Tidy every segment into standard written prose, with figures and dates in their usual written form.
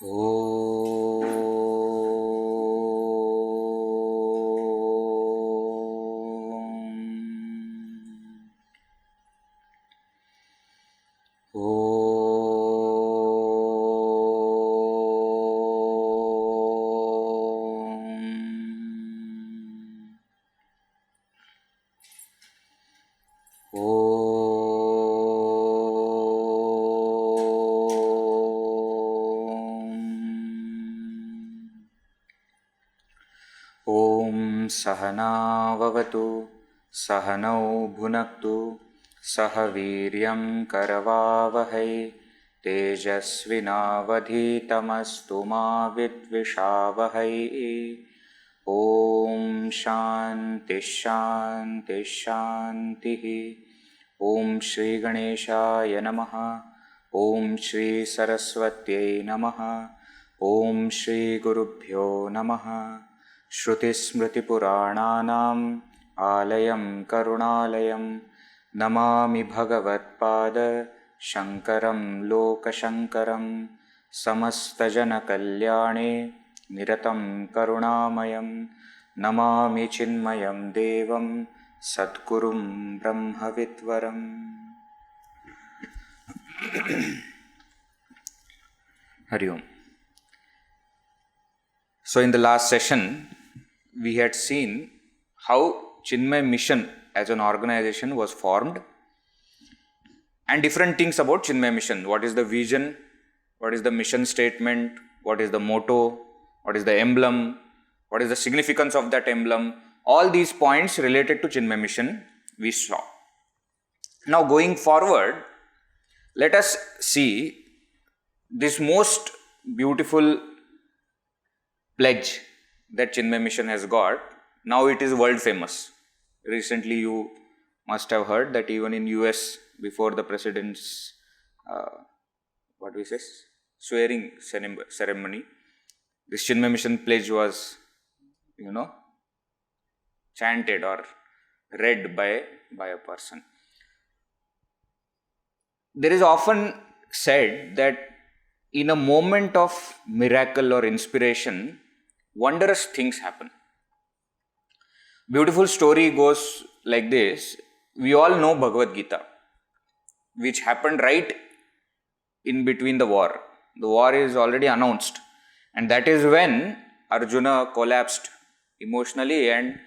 Om. Om Sahana Vavatu Sahanau Bhunaktu Sahaviryam Karavavahai Tejasvinavadhitamastu ma Vidvishavahai. Om Shanti Shanti Shanti. Om Shri Ganeshaya Namaha. Om Shri Saraswatyai Namaha. Om Shri Gurubhyo Namaha. श्रुतिस्मृतिपुराणानाम् आलयं करुणालयं नमामि भगवत्पाद शङ्करं लोकशङ्करं समस्तजनकल्याणे निरतं करुणामयं नमामि चिन्मयं देवं सद्गुरुं ब्रह्मविद्वरम्. Hari Om. So in the last session, we had seen how Chinmay Mission as an organization was formed and different things about Chinmay Mission. What is the vision? What is the mission statement? What is the motto? What is the emblem? What is the significance of that emblem? All these points related to Chinmay Mission we saw. Now going forward, let us see this most beautiful pledge that Chinmay Mission has got. Now it is world famous. Recently you must have heard that even in US, before the president's swearing ceremony, this Chinmay Mission pledge was chanted or read by a person. There is often said that in a moment of miracle or inspiration, wondrous things happen. Beautiful story goes like this. We all know Bhagavad Gita, which happened right in between the war. The war is already announced, and that is when Arjuna collapsed emotionally and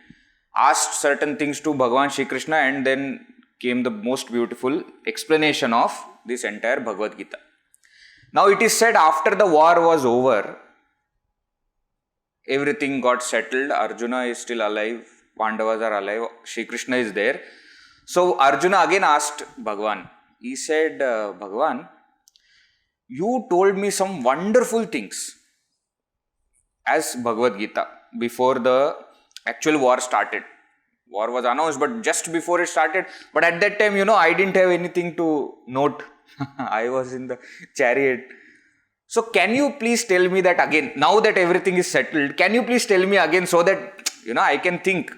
asked certain things to Bhagavan Shri Krishna, and then came the most beautiful explanation of this entire Bhagavad Gita. Now it is said after the war was over, everything got settled. Arjuna is still alive, Pandavas are alive, Shri Krishna is there. So Arjuna again asked Bhagavan. He said, Bhagavan, you told me some wonderful things as Bhagavad Gita before the actual war started. War was announced, but just before it started. But at that time, I didn't have anything to note. I was in the chariot. So can you please tell me that again, now that everything is settled, can you please tell me again so that, I can think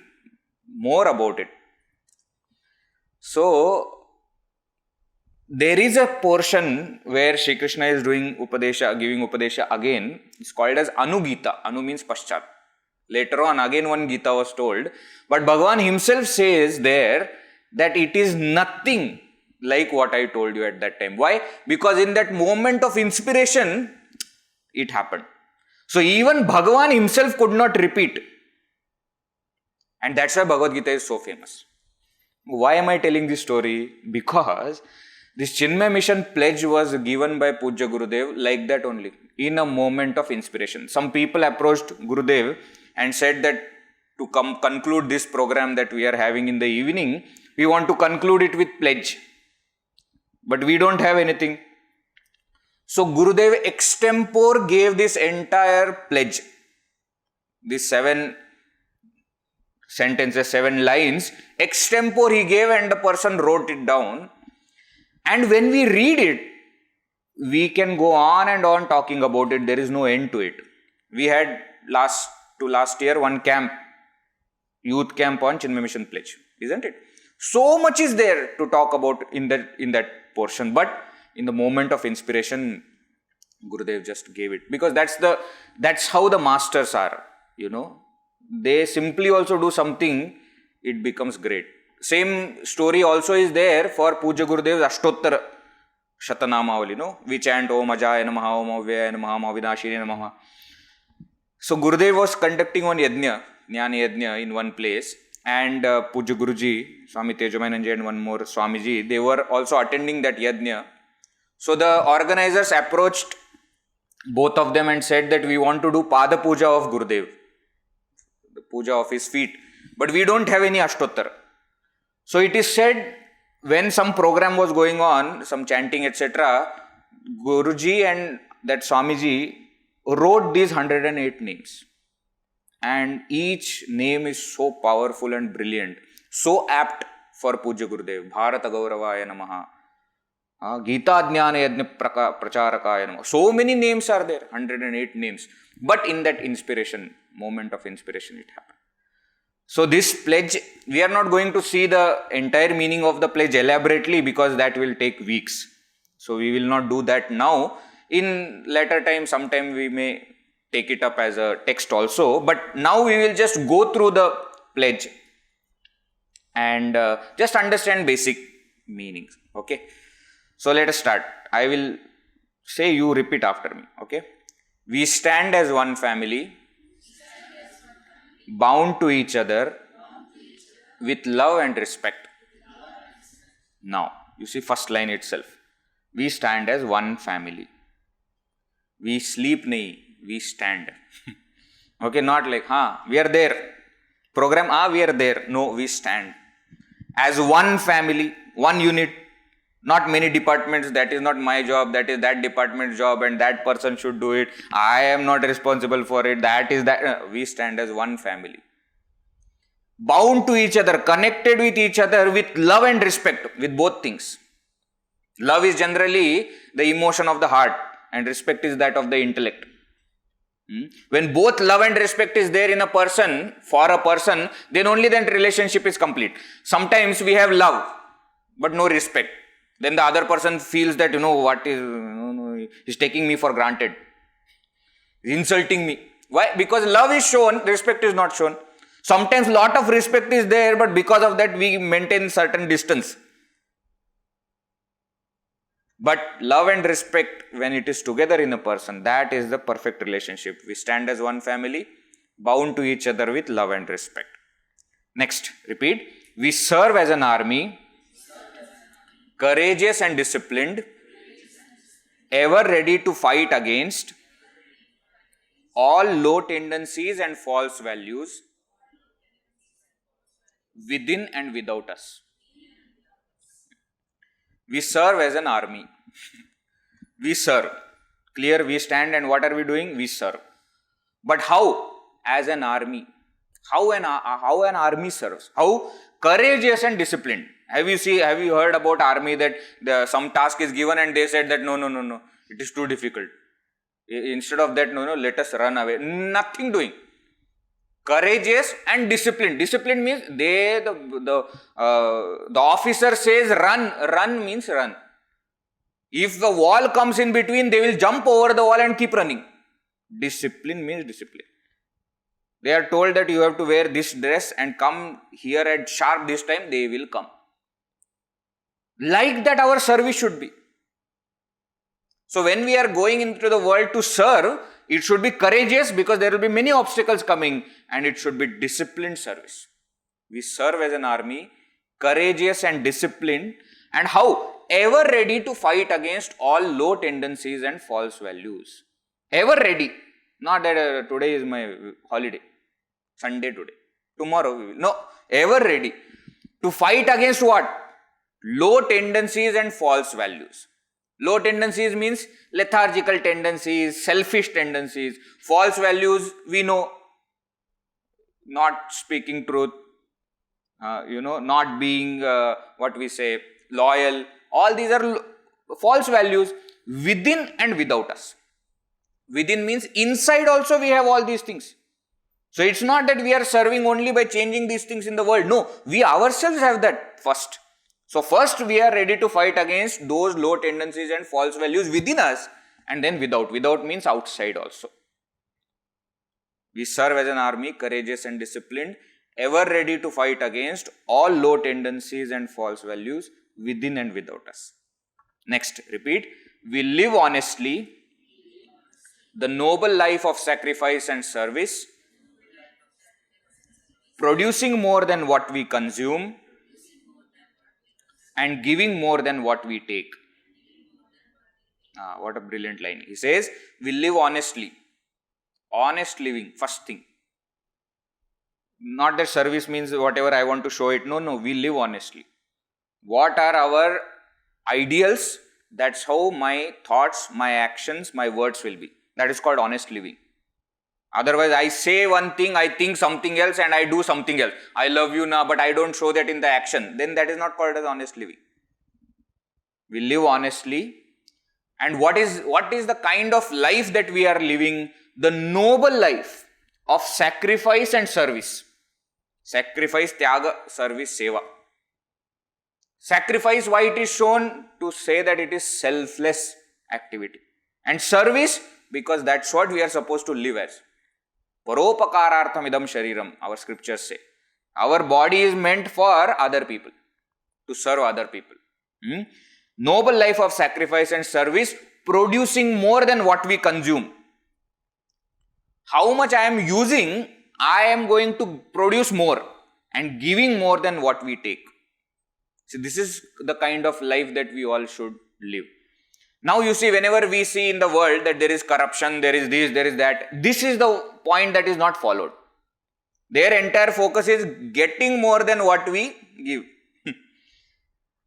more about it. So there is a portion where Shri Krishna is doing Upadesha, giving Upadesha again. It's called as Anugita. Anu means Paschat. Later on, again one Gita was told. But Bhagavan himself says there that it is nothing like what I told you at that time. Why? Because in that moment of inspiration, it happened. So even Bhagavan himself could not repeat. And that's why Bhagavad Gita is so famous. Why am I telling this story? Because this Chinmay Mission pledge was given by Pujya Gurudev like that only, in a moment of inspiration. Some people approached Gurudev and said that to conclude this program that we are having in the evening, we want to conclude it with pledge. But we don't have anything. So Gurudev extempore gave this entire pledge. These 7 sentences, 7 lines, extempore he gave and the person wrote it down. And when we read it, we can go on and on talking about it. There is no end to it. We had last year one camp, youth camp on Chinmay Mission pledge, isn't it? So much is there to talk about in that portion, but in the moment of inspiration, Gurudev just gave it because that's how the masters are, They simply also do something, it becomes great. Same story also is there for Puja Gurudev's Ashtottara Shatanamavali, We chant Om Ajaya Namaha, Om Avyaya Namaha, Om Avinashine Namaha. So Gurudev was conducting one yajna, Jnana Yajna in one place, and Puja Guruji, Swami Tejomayananji and one more Swamiji, they were also attending that yajna. So the organizers approached both of them and said that we want to do Pada Puja of Gurudev, the puja of his feet, but we don't have any Ashtottar. So it is said when some program was going on, some chanting etc., Guruji and that Swamiji wrote these 108 names. And each name is so powerful and brilliant, so apt for Puja Gurudev. Bharata Gauravaya Namaha, Gita Jnana Yajna Pracharakaya Namaha. So many names are there, 108 names. But in that moment of inspiration, it happened. So this pledge, we are not going to see the entire meaning of the pledge elaborately because that will take weeks. So we will not do that now. In later time, sometime we may take it up as a text also, but now we will just go through the pledge and just understand basic meanings. Okay. So let us start. I will say, you repeat after me. Okay. We stand as one family, bound to each other with love and respect. Now, you see first line itself. We stand as one family. We sleep nahi, we stand. Okay, not like, we are there. Program, we are there. No, we stand. As one family, one unit, not many departments. That is not my job, that is that department's job and that person should do it. I am not responsible for it. That is that. We stand as one family. Bound to each other, connected with each other with love and respect, with both things. Love is generally the emotion of the heart and respect is that of the intellect. When both love and respect is there in a person, for a person, then only that relationship is complete. Sometimes we have love, but no respect. Then the other person feels that, he's taking me for granted. He's insulting me. Why? Because love is shown, respect is not shown. Sometimes lot of respect is there, but because of that we maintain certain distance. But love and respect, when it is together in a person, that is the perfect relationship. We stand as one family, bound to each other with love and respect. Next, repeat. We serve as an army, courageous and disciplined, ever ready to fight against all low tendencies and false values within and without us. We serve as an army. We serve. Clear, we stand and what are we doing? We serve. But how? As an army. How an army serves? How? Courageous and disciplined. Have you heard about army that some task is given and they said that no, it is too difficult. Instead of that, no, let us run away. Nothing doing. Courageous and disciplined. Discipline means the officer says run means run. If the wall comes in between, they will jump over the wall and keep running. Discipline means discipline. They are told that you have to wear this dress and come here at sharp this time, they will come. Like that our service should be. So when we are going into the world to serve, it should be courageous because there will be many obstacles coming, and it should be disciplined service. We serve as an army, courageous and disciplined, and how? Ever ready to fight against all low tendencies and false values. Ever ready. Not that today is my holiday, Sunday today, tomorrow we will. No, ever ready to fight against what? Low tendencies and false values. Low tendencies means lethargical tendencies, selfish tendencies. False values, we know, not speaking truth, not being, loyal. All these are false values within and without us. Within means inside also we have all these things. So it's not that we are serving only by changing these things in the world. No, we ourselves have that first. So first we are ready to fight against those low tendencies and false values within us. And then without. Without means outside also. We serve as an army, courageous and disciplined, ever ready to fight against all low tendencies and false values within and without us. Next, repeat. We live honestly, the noble life of sacrifice and service, producing more than what we consume and giving more than what we take. What a brilliant line. He says, we live honestly. Honest living, first thing. Not that service means whatever I want to show it. No, we live honestly. What are our ideals? That's how my thoughts, my actions, my words will be. That is called honest living. Otherwise, I say one thing, I think something else, and I do something else. I love you now, but I don't show that in the action. Then that is not called as honest living. We live honestly. And what is the kind of life that we are living? The noble life of sacrifice and service. Sacrifice, tyaga, service, seva. Sacrifice, why it is shown? To say that it is selfless activity. And service, because that's what we are supposed to live as. Paropakarartham idam shariram, our scriptures say. Our body is meant for other people, to serve other people. Noble life of sacrifice and service, producing more than what we consume. How much I am using, I am going to produce more and giving more than what we take. So this is the kind of life that we all should live. Now you see, whenever we see in the world that there is corruption, there is this, there is that, this is the point that is not followed. Their entire focus is getting more than what we give.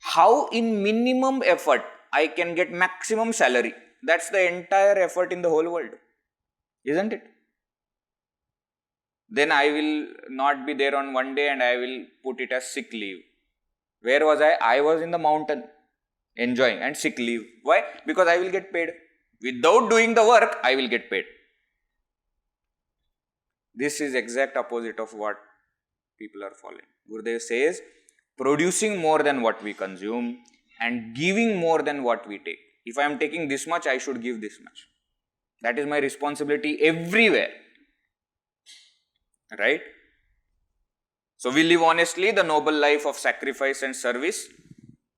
How in minimum effort I can get maximum salary. That's the entire effort in the whole world. Isn't it? Then I will not be there on one day and I will put it as sick leave. Where was I? I was in the mountain enjoying, and sick leave. Why? Because I will get paid. Without doing the work, I will get paid. This is exact opposite of what people are following. Gurudev says, producing more than what we consume and giving more than what we take. If I am taking this much, I should give this much. That is my responsibility everywhere. Right? So we live honestly, the noble life of sacrifice and service,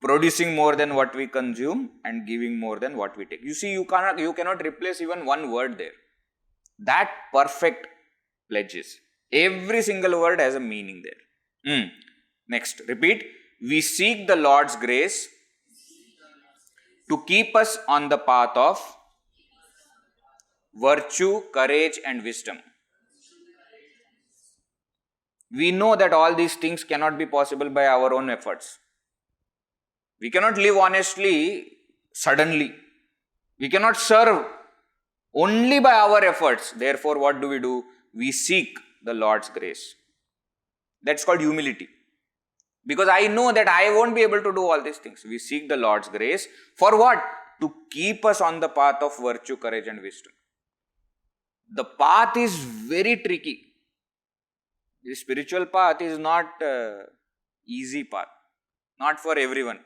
producing more than what we consume and giving more than what we take. You see, you cannot replace even one word there. That perfect pledges. Every single word has a meaning there. Next, repeat. We seek the Lord's grace to keep us on the path of virtue, courage and wisdom. We know that all these things cannot be possible by our own efforts. We cannot live honestly suddenly. We cannot serve only by our efforts. Therefore, what do? We seek the Lord's grace. That's called humility. Because I know that I won't be able to do all these things. We seek the Lord's grace. For what? To keep us on the path of virtue, courage and wisdom. The path is very tricky. The spiritual path is not easy path. Not for everyone.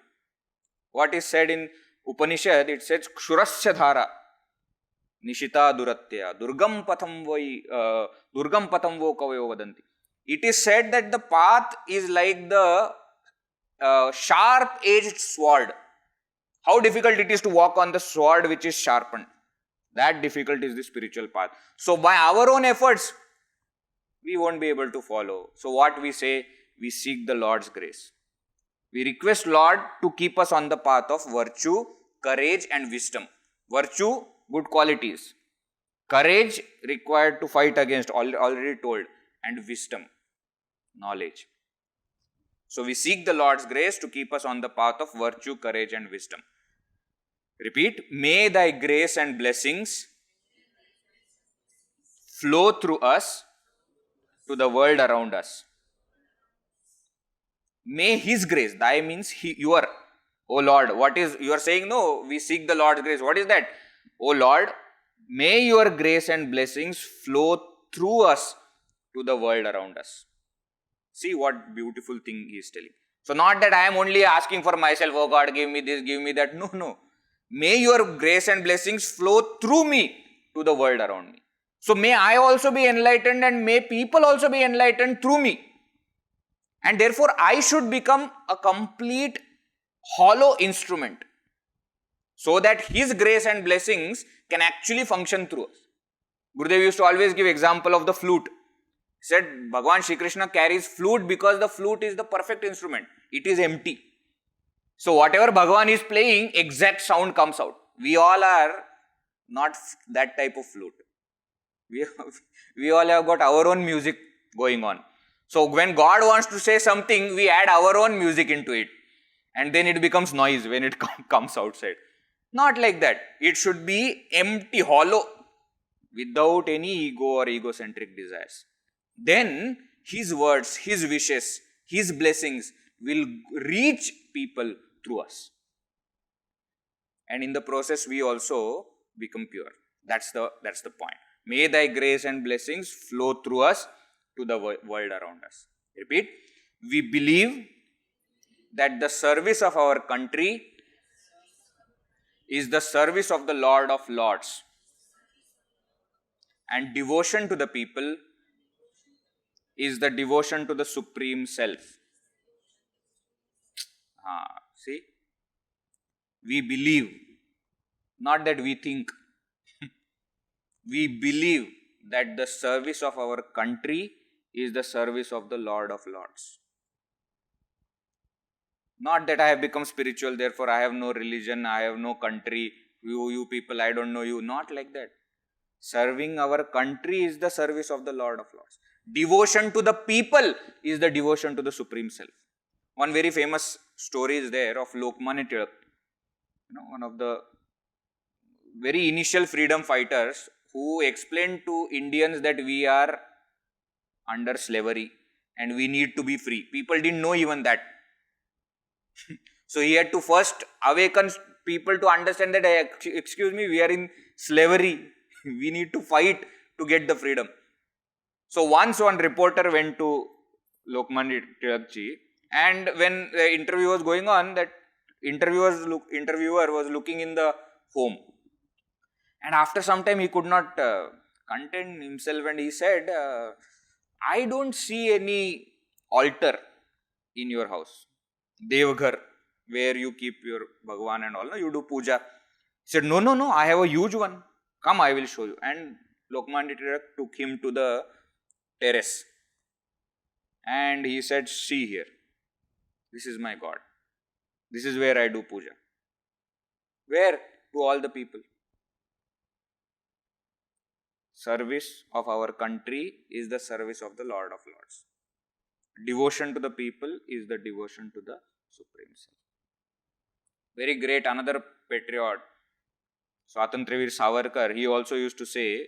What is said in Upanishad, it says, Kshurasya dhara, Nishita duratya, Durgam patham vo kavayo vadanti. It is said that the path is like the sharp-edged sword. How difficult it is to walk on the sword which is sharpened. That difficult is the spiritual path. So by our own efforts, we won't be able to follow. So what we say? We seek the Lord's grace. We request Lord to keep us on the path of virtue, courage and wisdom. Virtue, good qualities. Courage, required to fight against, already told. And wisdom, knowledge. So we seek the Lord's grace to keep us on the path of virtue, courage and wisdom. Repeat. May thy grace and blessings flow through us to the world around us. May His grace, thy means your, O Lord, what is, you are saying, no, we seek the Lord's grace. What is that? O Lord, may your grace and blessings flow through us to the world around us. See what beautiful thing He is telling. So not that I am only asking for myself, oh God, give me this, give me that. No. May your grace and blessings flow through me to the world around me. So may I also be enlightened and may people also be enlightened through me. And therefore I should become a complete hollow instrument so that his grace and blessings can actually function through us. Gurudev used to always give example of the flute. He said Bhagavan Shri Krishna carries flute because the flute is the perfect instrument. It is empty. So whatever Bhagavan is playing, exact sound comes out. We all are not that type of flute. We all have got our own music going on. So when God wants to say something, we add our own music into it. And then it becomes noise when it comes outside. Not like that. It should be empty, hollow, without any ego or egocentric desires. Then his words, his wishes, his blessings will reach people through us. And in the process, we also become pure. That's the point. May thy grace and blessings flow through us to the world around us. Repeat. We believe that the service of our country is the service of the Lord of Lords, and devotion to the people is the devotion to the Supreme Self. See? We believe, not that we think. We believe that the service of our country is the service of the Lord of Lords. Not that I have become spiritual, therefore I have no religion, I have no country, you people, I don't know you. Not like that. Serving our country is the service of the Lord of Lords. Devotion to the people is the devotion to the Supreme Self. One very famous story is there of Lokmanya Tilak. One of the very initial freedom fighters who explained to Indians that we are under slavery and we need to be free. People didn't know even that. So he had to first awaken people to understand that, excuse me, we are in slavery. We need to fight to get the freedom. So once one reporter went to Lokmanya Tilak ji, and when the interview was going on, that interviewer was looking in the home. And after some time he could not contain himself and he said, I don't see any altar in your house. Devghar, where you keep your Bhagavan and all, no? You do puja. He said, no, I have a huge one. Come, I will show you. And Lokmanya Tilak took him to the terrace. And he said, see here. This is my God. This is where I do puja. Where? To all the people. Service of our country is the service of the Lord of Lords. Devotion to the people is the devotion to the Supreme Self. Very great, another patriot, Swatantraveer Savarkar, he also used to say,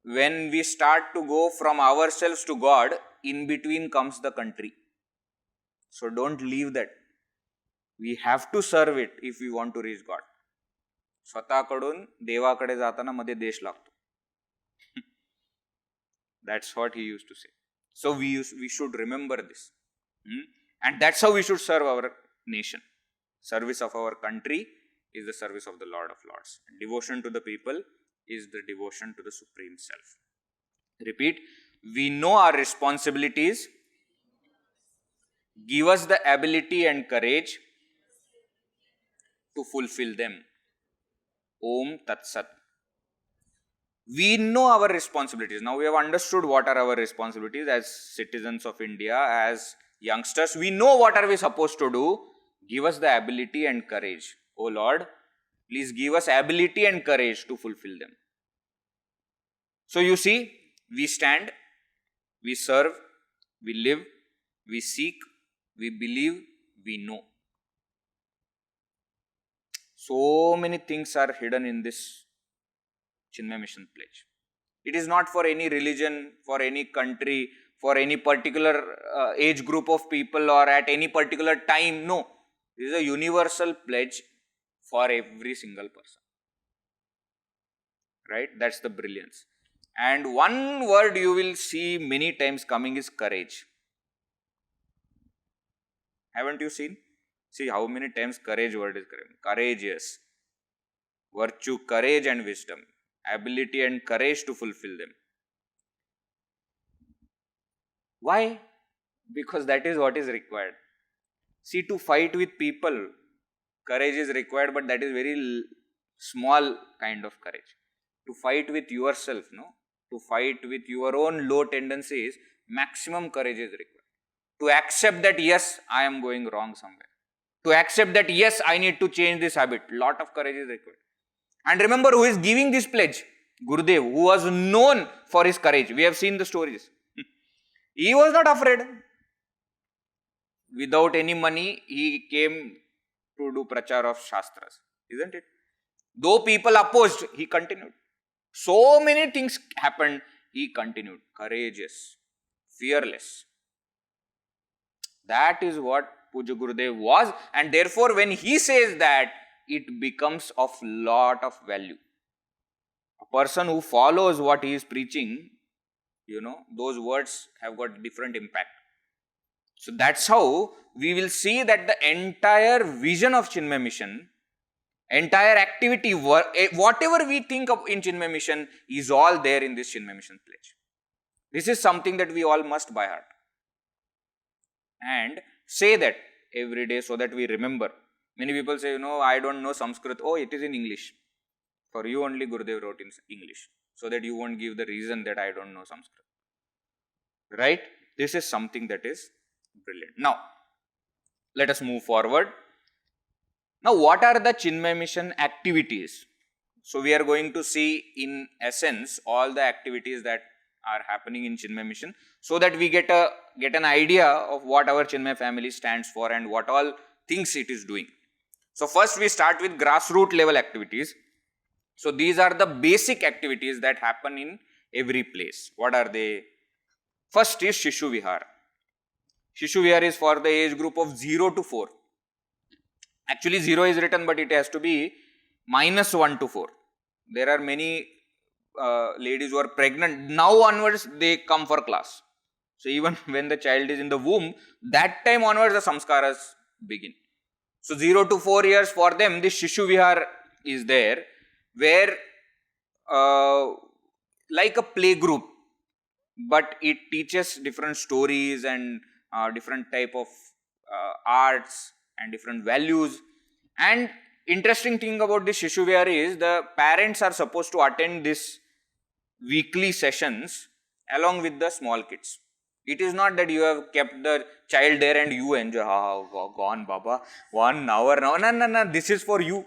when we start to go from ourselves to God, in between comes the country. So don't leave that. We have to serve it if we want to reach God. स्वतःकडून देवाकडे जाताना मध्ये देश लागतो. That's what he used to say. So we should remember this. And that's how we should serve our nation. Service of our country is the service of the Lord of Lords. And devotion to the people is the devotion to the Supreme Self. Repeat. We know our responsibilities. Give us the ability and courage to fulfill them. Om Tat Sat. We know our responsibilities. Now we have understood what are our responsibilities as citizens of India, as youngsters. We know what are we supposed to do. Give us the ability and courage. Oh Lord, please give us ability and courage to fulfill them. So you see, we stand, we serve, we live, we seek, we believe, we know. So many things are hidden in this Chinmay Mission pledge. It is not for any religion, for any country, for any particular age group of people or at any particular time. No. This is a universal pledge for every single person. Right? That's the brilliance. And one word you will see many times coming is courage. Haven't you seen? See how many times courage word is coming. Courageous. virtue, courage and wisdom, ability and courage to fulfill them. Why? Because that is what is required. See, to fight with people, courage is required, but that is very small kind of courage. To fight with yourself, no? To fight with your own low tendencies, maximum courage is required. To accept that yes, I am going wrong somewhere. To accept that yes, I need to change this habit. Lot of courage is required. And remember who is giving this pledge? Gurudev, who was known for his courage. We have seen the stories. He was not afraid. Without any money, he came to do prachar of Shastras. Isn't it? Though people opposed, he continued. So many things happened, he continued. Courageous, fearless. That is what Puja Gurudev was, and therefore when he says that, it becomes of lot of value. A person who follows what he is preaching, those words have got different impact. So that's how we will see that the entire vision of Chinmay Mission, entire activity, whatever we think of in Chinmay Mission is all there in this Chinmay Mission pledge. This is something that we all must by heart and say that every day so that we remember. Many people say, I don't know Sanskrit. Oh, it is in English. For you only Gurudev wrote in English, so that you won't give the reason that I don't know Sanskrit. Right? This is something that is brilliant. Now, let us move forward. Now, what are the Chinmay Mission activities? So, we are going to see in essence all the activities that are happening in Chinmay Mission, so that we get an idea of what our Chinmay family stands for and what all things it is doing. So, first we start with grassroots level activities. So, these are the basic activities that happen in every place. What are they? First is Shishu Vihar. Shishu Vihar is for the age group of 0 to 4. Actually 0 is written, but it has to be -1 to 4. There are many ladies who are pregnant. Now onwards they come for class. So even when the child is in the womb, that time onwards the samskaras begin. So 0 to 4 years for them, this Shishu Vihar is there, where like a play group, but it teaches different stories and different type of arts and different values. And interesting thing about this Shishu Vihar is the parents are supposed to attend this weekly sessions along with the small kids. It is not that you have kept the child there and you enjoy, gone Baba, 1 hour now. No, this is for you.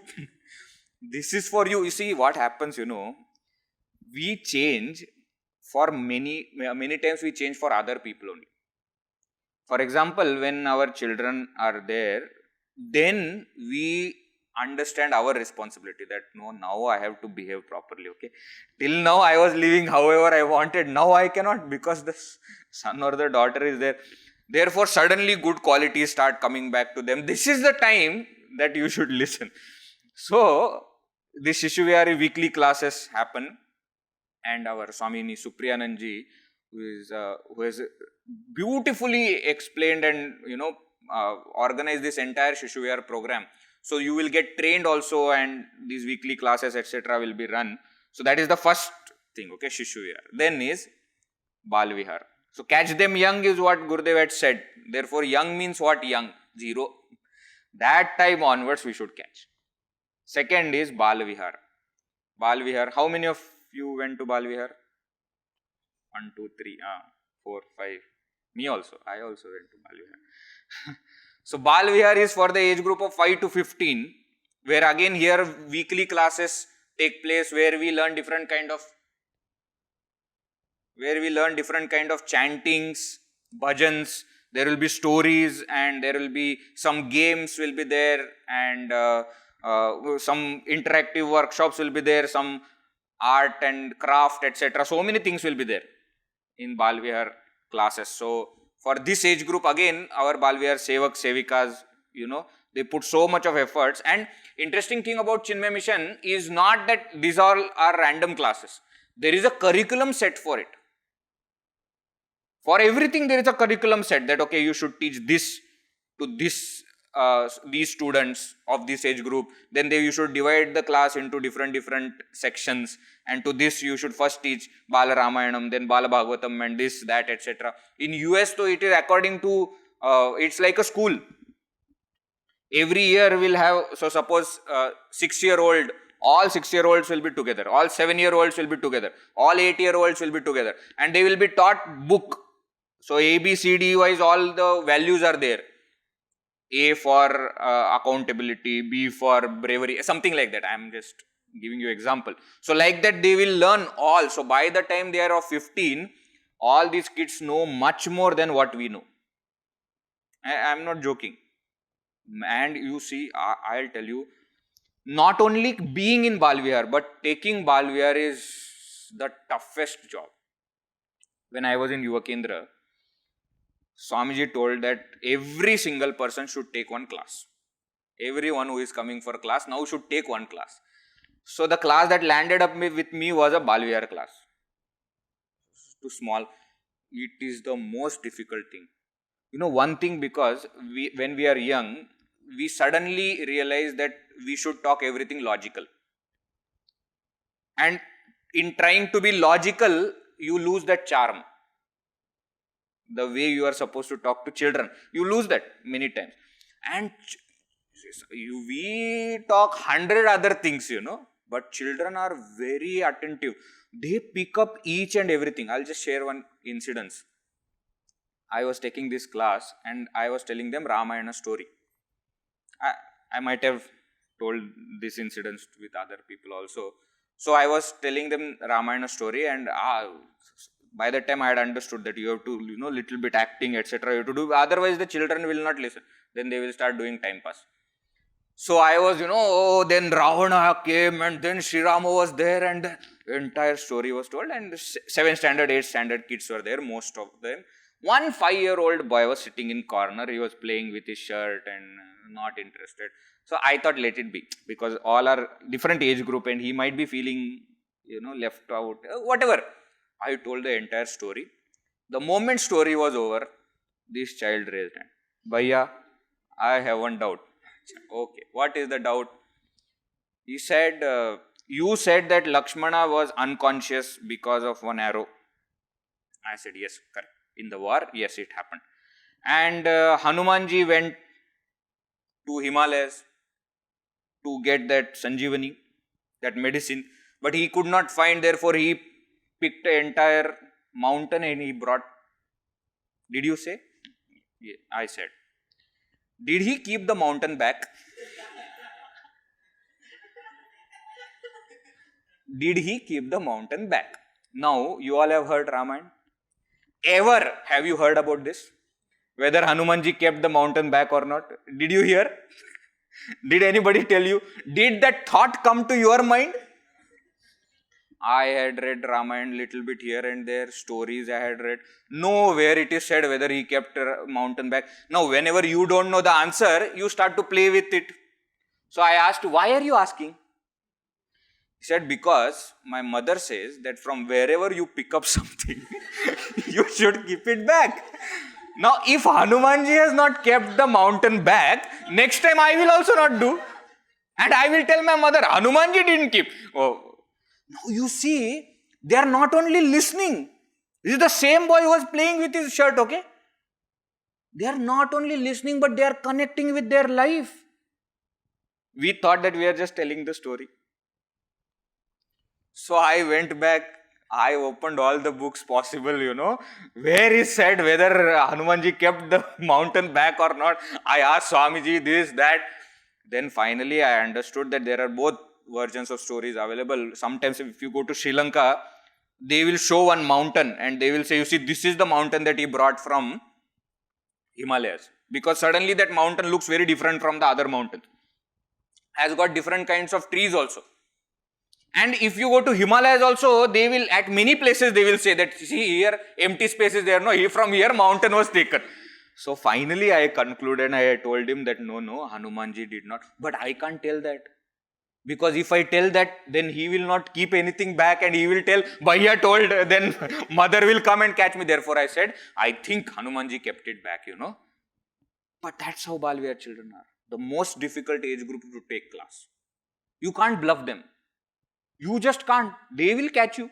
This is for you. You see what happens, we change for many times, we change for other people only. For example, when our children are there, then we understand our responsibility that no, now I have to behave properly, okay. Till now I was living however I wanted. Now I cannot, because the son or the daughter is there. Therefore, suddenly good qualities start coming back to them. This is the time that you should listen. So, the Shishu Vihar weekly classes happen, and our Swamini Supriyanandji, who has beautifully explained and organized this entire Shishu Vihar program. So you will get trained also, and these weekly classes etc. will be run. So that is the first thing, okay, Shishu Vihar. Then is Bal Vihar. So catch them young is what Gurudev had said. Therefore young means what? Young, 0. That time onwards we should catch. Second is Bal Vihar. Bal Vihar, how many of you went to Bal Vihar? 1, 2, 3, 4, 5. Me also. I also went to Bal Vihar. So Bal Vihar is for the age group of 5 to 15, where again here weekly classes take place, where we learn different kind of chantings, bhajans. There will be stories, and there will be some games will be there, and some interactive workshops will be there, some art and craft etc. So many things will be there in Bal Vihar classes. So for this age group, again, our Bal Vihar Sevak, Sevikas, they put so much of efforts. And interesting thing about Chinmay Mission is not that these all are random classes. There is a curriculum set for it. For everything, there is a curriculum set that, okay, you should teach this to this these students of this age group, then you should divide the class into different sections, and to this you should first teach Bala Ramayanam, then Bala Bhagavatam, and this, that, etc. In US though, it is according to, it's like a school. Every year we'll have, so suppose 6-year-old, all 6-year-olds will be together, all 7-year-olds will be together, all 8-year-olds will be together, and they will be taught book. So A, B, C, D wise all the values are there. A for accountability, B for bravery, something like that. I am just giving you example. So like that they will learn all. So by the time they are of 15, all these kids know much more than what we know. I am not joking. And you see, I'll tell you, not only being in Balvihar, but taking Balvihar is the toughest job. When I was in Yuva Kendra, Swamiji told that every single person should take one class. Everyone who is coming for class now should take one class. So the class that landed up with me was a Balvihar class. Too small. It is the most difficult thing. You know, one thing, because when we are young, we suddenly realize that we should talk everything logical. And in trying to be logical, you lose that charm. The way you are supposed to talk to children, you lose that many times. And we talk 100 other things, you know, but children are very attentive. They pick up each and everything. I'll just share one incident. I was taking this class and I was telling them Ramayana story. I might have told this incident with other people also. So I was telling them Ramayana story, and by that time I had understood that you have to, you know, little bit acting, etc. You have to do, otherwise the children will not listen. Then they will start doing time pass. So I was, you know, then Ravana came, and then Sri Rama was there, and the entire story was told, and 7th standard, 8th standard kids were there, most of them. One 5-year-old boy was sitting in corner. He was playing with his shirt and not interested. So I thought, let it be, because all are different age group and he might be feeling, you know, left out, whatever. I told the entire story. The moment story was over, this child raised hand. Bhaiya, I have one doubt. Okay, what is the doubt? He said, you said that Lakshmana was unconscious because of one arrow. I said, yes, correct. In the war, yes, it happened. And Hanumanji went to Himalayas to get that Sanjeevani, that medicine, but he could not find, therefore he picked an entire mountain and he brought. Did you say? Yeah, I said. Did he keep the mountain back? Did he keep the mountain back? Now, you all have heard Ramayana. Ever have you heard about this? Whether Hanumanji kept the mountain back or not? Did you hear? Did anybody tell you? Did that thought come to your mind? I had read Ramayana little bit here and there, stories I had read. Nowhere it is said whether he kept a mountain back. Now, whenever you don't know the answer, you start to play with it. So I asked, why are you asking? He said, because my mother says that from wherever you pick up something, you should keep it back. Now, if Hanumanji has not kept the mountain back, next time I will also not do. And I will tell my mother, Hanumanji didn't keep. Oh. Now you see, they are not only listening. This is the same boy who was playing with his shirt, okay? They are not only listening, but they are connecting with their life. We thought that we are just telling the story. So I went back, I opened all the books possible, you know, where is said whether Hanumanji kept the mountain back or not. I asked Swamiji this, that. Then finally I understood that there are both versions of stories available. Sometimes if you go to Sri Lanka, they will show one mountain and they will say, you see, this is the mountain that he brought from Himalayas. Because suddenly that mountain looks very different from the other mountain. Has got different kinds of trees also. And if you go to Himalayas also, they will, at many places they will say that, see here, empty space is there. No, from here mountain was taken. So finally I concluded, I told him that no, Hanumanji did not. But I can't tell that. Because if I tell that, then he will not keep anything back and he will tell, Bhaiya told, then mother will come and catch me. Therefore I said, I think Hanumanji kept it back, you know. But that's how Balvihar children are. The most difficult age group to take class. You can't bluff them. You just can't. They will catch you.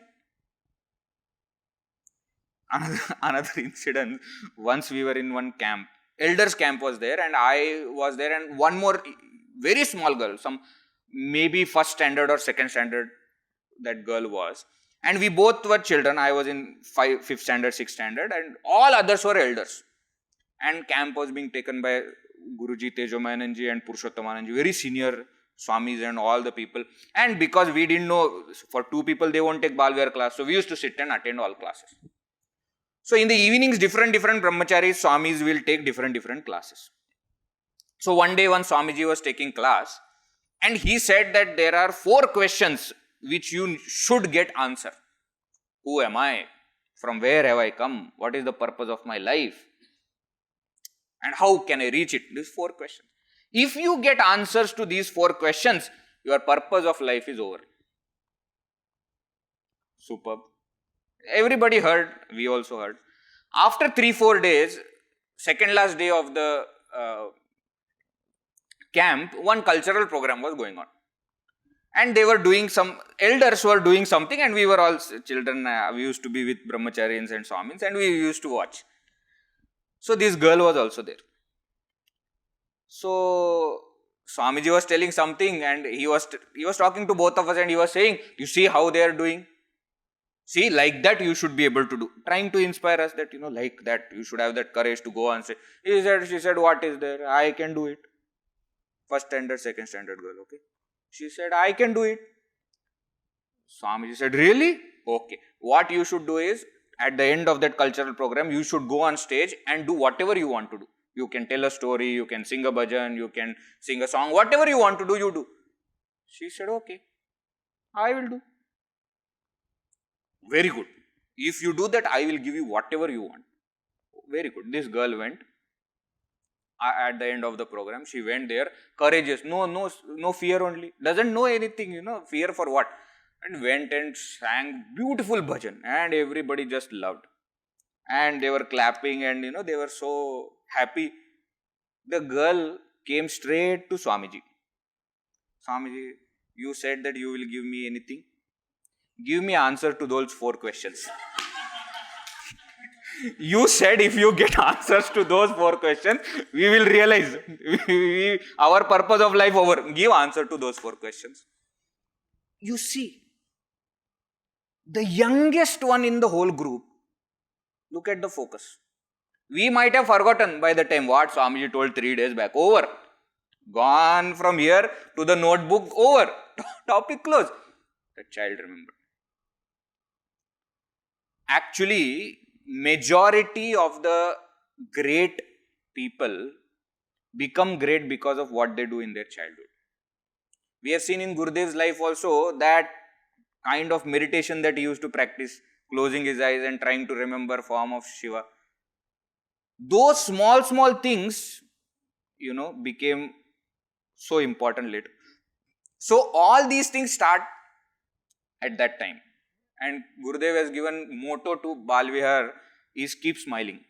Another incident, once we were in one camp. Elders camp was there and I was there, and one more very small girl, some maybe first standard or second standard that girl was. And we both were children. I was in 5th standard, 6th standard, and all others were elders. And camp was being taken by Guruji Tejomayananji and Purushottomananji, very senior Swamis and all the people. And because we didn't know, for 2 people they won't take Balvihar class, so we used to sit and attend all classes. So in the evenings, different brahmacharis, Swamis will take different classes. So one day, one Swamiji was taking class, and he said that there are 4 questions which you should get answer. Who am I? From where have I come? What is the purpose of my life? And how can I reach it? These 4 questions. If you get answers to these 4 questions, your purpose of life is over. Superb. Everybody heard, we also heard. After 3-4 days, second last day of the camp, one cultural program was going on. And they were doing elders were doing something, and we were all children, we used to be with brahmacharis and swamis, and we used to watch. So this girl was also there. So Swamiji was telling something, and he was talking to both of us, and he was saying, you see how they are doing? See, like that you should be able to do. Trying to inspire us that, like that, you should have that courage to go and say. She said, what is there? I can do it. First standard, second standard girl, okay. She said, I can do it. Swamiji said, really? Okay. What you should do is, at the end of that cultural program, you should go on stage and do whatever you want to do. You can tell a story, you can sing a bhajan, you can sing a song, whatever you want to do, you do. She said, okay, I will do. Very good. If you do that, I will give you whatever you want. Very good. This girl went. At the end of the program, she went there, courageous, no fear only. Doesn't know anything, fear for what? And went and sang beautiful bhajan, and everybody just loved. And they were clapping, and they were so happy. The girl came straight to Swamiji. Swamiji, you said that you will give me anything. Give me answer to those 4 questions. You said if you get answers to those 4 questions, we will realize our purpose of life over. Give answer to those 4 questions. You see, the youngest one in the whole group, look at the focus. We might have forgotten by the time what Swamiji told 3 days back. Over. Gone from here to the notebook. Over. Topic closed. The child remembered. Actually, majority of the great people become great because of what they do in their childhood. We have seen in Gurudev's life also that kind of meditation that he used to practice, closing his eyes and trying to remember form of Shiva. Those small things, became so important later. So all these things start at that time. And Gurudev has given motto to Balvihar is keep smiling.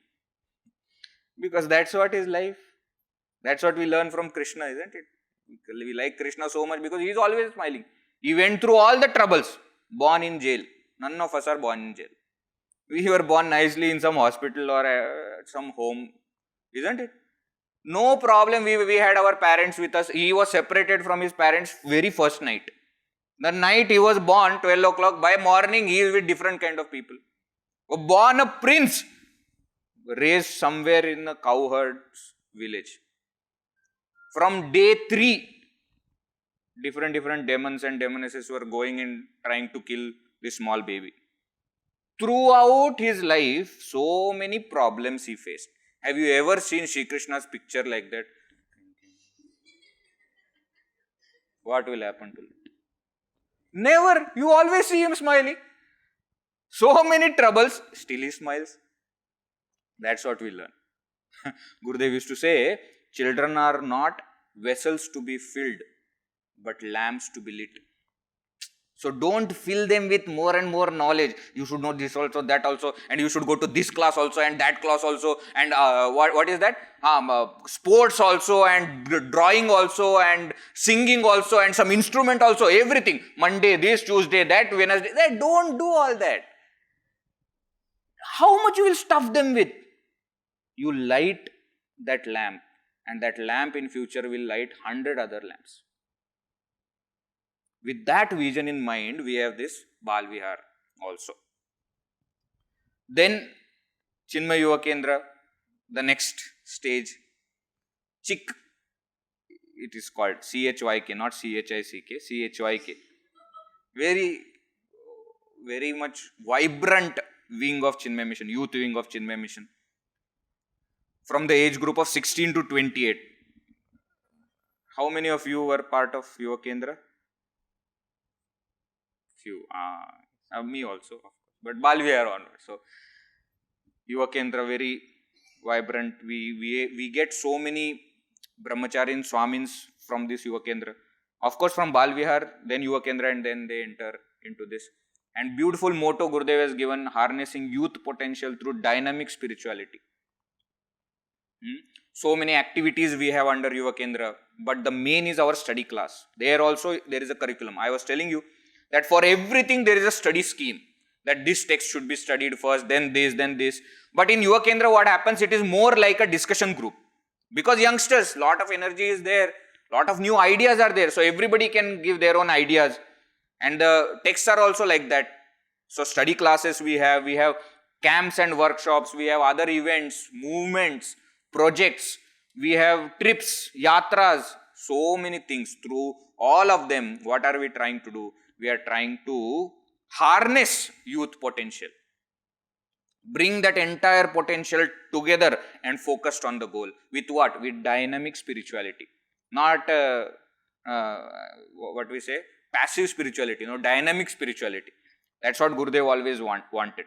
Because that's what is life. That's what we learn from Krishna, isn't it? We like Krishna so much because he is always smiling. He went through all the troubles. Born in jail. None of us are born in jail. We were born nicely in some hospital or some home. Isn't it? No problem. We had our parents with us. He was separated from his parents very first night. The night he was born, 12 o'clock, by morning he is with different kind of people. Born a prince, raised somewhere in a cowherd's village. From day 3, different demons and demonesses were going and trying to kill this small baby. Throughout his life, so many problems he faced. Have you ever seen Shri Krishna's picture like that? What will happen to him? Never. You always see him smiling. So many troubles, still he smiles. That's what we learn. Gurudev used to say, children are not vessels to be filled, but lamps to be lit. So don't fill them with more and more knowledge. You should know this also, that also, and you should go to this class also and that class also, and what is that? Sports also, and drawing also, and singing also, and some instrument also, everything. Monday this, Tuesday that, Wednesday that. Don't do all that. How much you will stuff them with? You light that lamp, and that lamp in future will light 100 other lamps. With that vision in mind, we have this Bal Vihar also. Then Chinmay Yuva Kendra, the next stage, CHIK, it is called CHYK, not CHICK, CHYK. Very much vibrant wing of Chinmay Mission, youth wing of Chinmay Mission. From the age group of 16 to 28. How many of you were part of Yuva Kendra? Few. Me also, of course. But Bal Vihar onward. So, Yuva Kendra, very vibrant. We get so many brahmacharin swamins from this Yuva Kendra. Of course, from Bal Vihar, then Yuva Kendra, and then they enter into this. And beautiful motto Gurudev has given, harnessing youth potential through dynamic spirituality. So many activities we have under Yuva Kendra, but the main is our study class. There also there is a curriculum. I was telling you that for everything there is a study scheme, that this text should be studied first, then this, then this. But in Yuva Kendra what happens, it is more like a discussion group. Because youngsters, lot of energy is there, lot of new ideas are there. So everybody can give their own ideas. And the texts are also like that. So study classes we have camps and workshops, we have other events, movements, projects, we have trips, yatras, so many things. Through all of them, what are we trying to do? We are trying to harness youth potential. Bring that entire potential together and focused on the goal. With what? With dynamic spirituality. Not what we say, passive spirituality, dynamic spirituality. That's what Gurudev always wanted.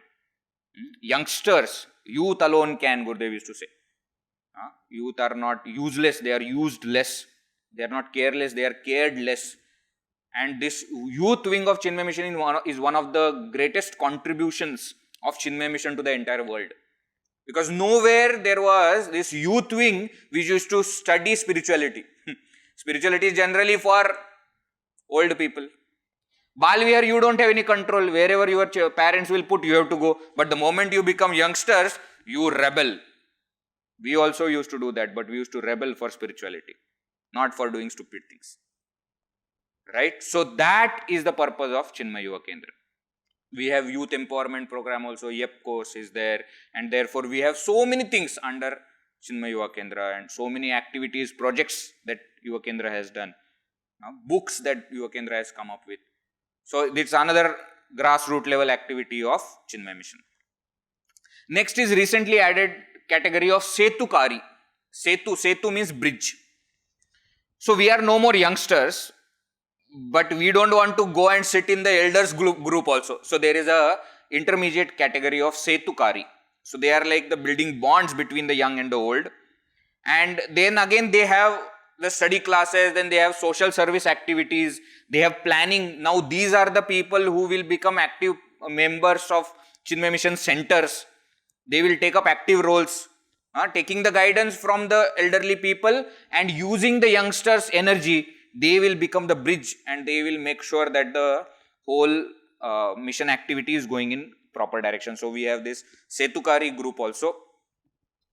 Youngsters, youth alone can, Gurudev used to say. Youth are not useless, they are used less. They are not careless, they are cared less. And this youth wing of Chinmay Mission is one of the greatest contributions of Chinmay Mission to the entire world. Because nowhere there was this youth wing which used to study spirituality. Spirituality is generally for old people. Bal Vihar, you don't have any control. Wherever your parents will put, you have to go. But the moment you become youngsters, you rebel. We also used to do that, but we used to rebel for spirituality, not for doing stupid things. Right? So that is the purpose of Chinmay Yuva Kendra. We have youth empowerment program also, YEP course is there, and therefore we have so many things under Chinmay Yuva Kendra, and so many activities, projects that Yuva Kendra has done, books that Yuva Kendra has come up with. So it's another grassroots level activity of Chinmay Mission. Next is recently added category of Setukari. Setu means bridge. So we are no more youngsters, but we don't want to go and sit in the elders group also. So there is a intermediate category of Setukari. So they are like the building bonds between the young and the old. And then again they have the study classes, then they have social service activities, they have planning. Now these are the people who will become active members of Chinmay Mission centers. They will take up active roles, taking the guidance from the elderly people and using the youngsters' energy. They will become the bridge and they will make sure that the whole mission activity is going in proper direction. So we have this Setukari group also.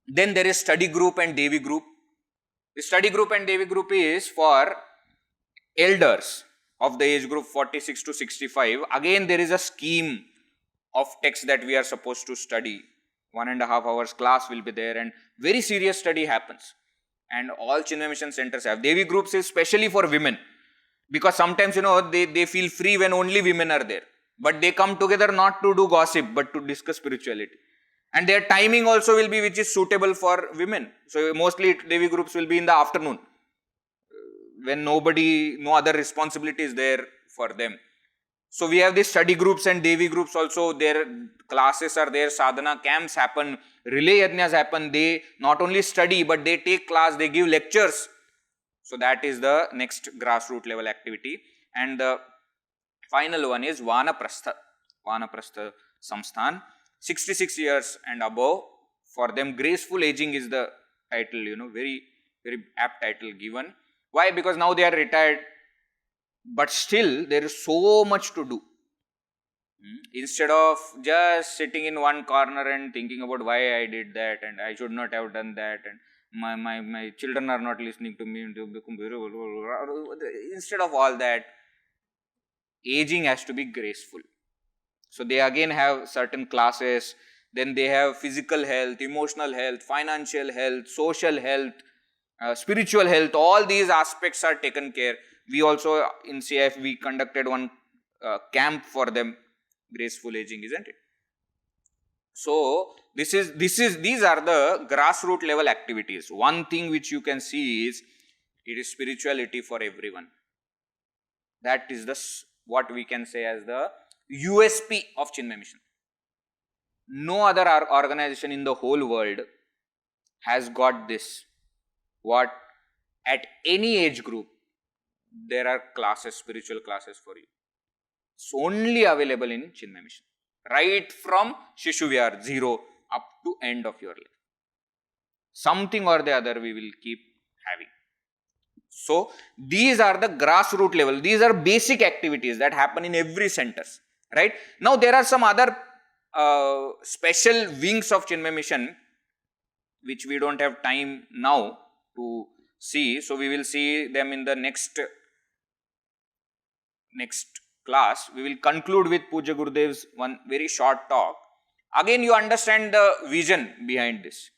Then there is study group and Devi group. The study group and Devi group is for elders of the age group 46 to 65. Again, there is a scheme of text that we are supposed to study. 1.5 hours class will be there and very serious study happens. And all Chinmay Mission centers have. Devi groups is specially for women. Because sometimes, they feel free when only women are there. But they come together not to do gossip, but to discuss spirituality. And their timing also will be which is suitable for women. So mostly Devi groups will be in the afternoon. When no other responsibility is there for them. So we have these study groups and Devi groups also. Their classes are there, sadhana camps happen, relay yajnas happen. They not only study, but they take class, they give lectures. So that is the next grassroots level activity. And the Final one is Vanaprastha. Vanaprastha Samsthan. 66 years and above. For them, graceful aging is the title, very, very apt title given. Why? Because now they are retired, but still there is so much to do. Instead of just sitting in one corner and thinking about why I did that and I should not have done that and my children are not listening to me. Instead of all that, aging has to be graceful. So they again have certain classes. Then they have physical health, emotional health, financial health, social health, spiritual health. All these aspects are taken care. We also in CIF we conducted one camp for them, graceful aging, isn't it? So these are the grassroots level activities. One thing which you can see is it is spirituality for everyone. That is what we can say as the USP of Chinmay Mission. No other organization in the whole world has got this. What at any age group there are classes, spiritual classes for you. It's only available in Chinmay Mission. Right from Shishu Vihar 0 up to end of your life. Something or the other we will keep having. So these are the grassroots level. These are basic activities that happen in every centers. Right? Now there are some other special wings of Chinmay Mission which we don't have time now to see. So we will see them in the next class. We will conclude with Pujya Gurudev's one very short talk. Again you understand the vision behind this.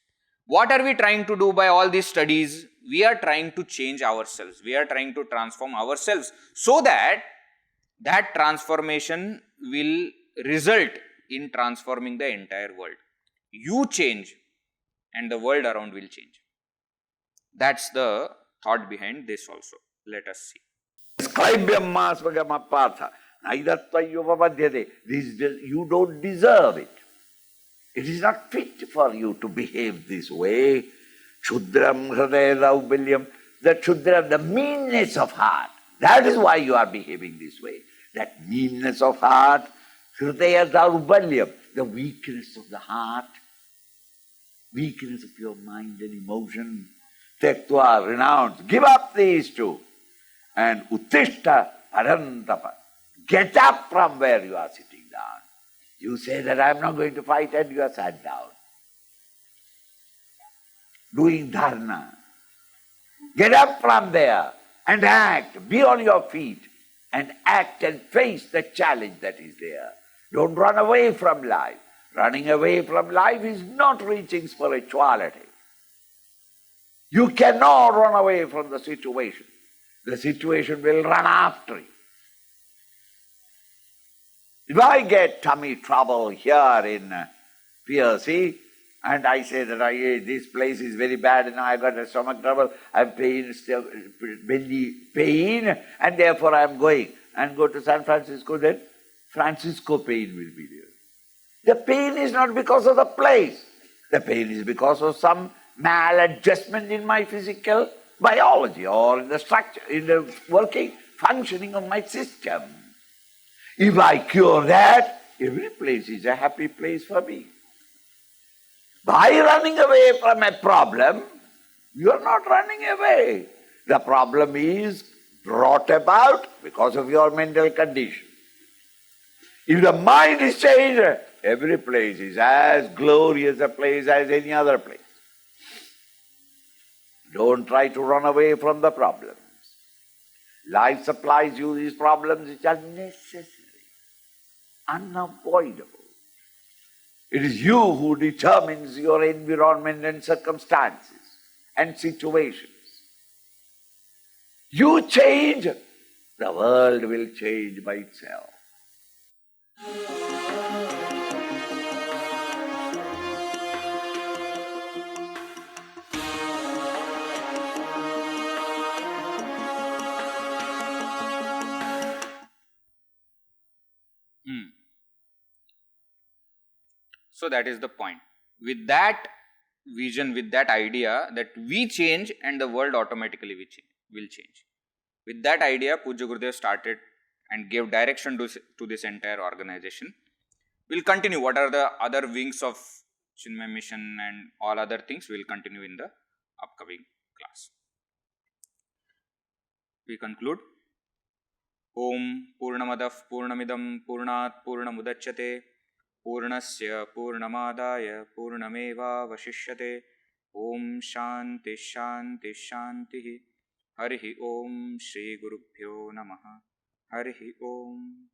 What are we trying to do by all these studies? We are trying to change ourselves. We are trying to transform ourselves so that that transformation will result in transforming the entire world. You change and the world around will change. That's the thought behind this also. Let us see. You don't deserve it. It is not fit for you to behave this way. Chudram hridaya daubalyam. The chudram, the meanness of heart. That is why you are behaving this way. That meanness of heart, hridaya daubalyam, the weakness of the heart, weakness of your mind and emotion. Tektva, renounce, give up these two. And uttishta parantapa, get up from where you are sitting down. You say that I am not going to fight and you are sat down. Doing dharna. Get up from there and act. Be on your feet and act and face the challenge that is there. Don't run away from life. Running away from life is not reaching spirituality. You cannot run away from the situation. The situation will run after you. If I get tummy trouble here in PRC and I say that this place is very bad and I got a stomach trouble, I have pain, belly pain, and therefore I am going and go to San Francisco, then Francisco pain will be there. The pain is not because of the place. The pain is because of some maladjustment in my physical biology or in the structure, in the working, functioning of my system. If I cure that, every place is a happy place for me. By running away from a problem, you are not running away. The problem is brought about because of your mental condition. If the mind is changed, every place is as glorious a place as any other place. Don't try to run away from the problems. Life supplies you these problems which are necessary, unavoidable. It is you who determines your environment and circumstances and situations. You change, the world will change by itself. So that is the point. With that vision, with that idea that we change and the world automatically will change. With that idea, Pujya Gurudev started and gave direction to this entire organization. We'll continue what are the other wings of Chinmay mission and all other things. We'll continue in the upcoming class. We conclude. Om Purnamadav Purnamidam Purnat Purnamudachyate Purnasya Purnamadaya Purnameva Vashishyate. Om Shanti Shanti Shanti. Harihi Om Shri Gurubhyo Namaha. Harihi Om.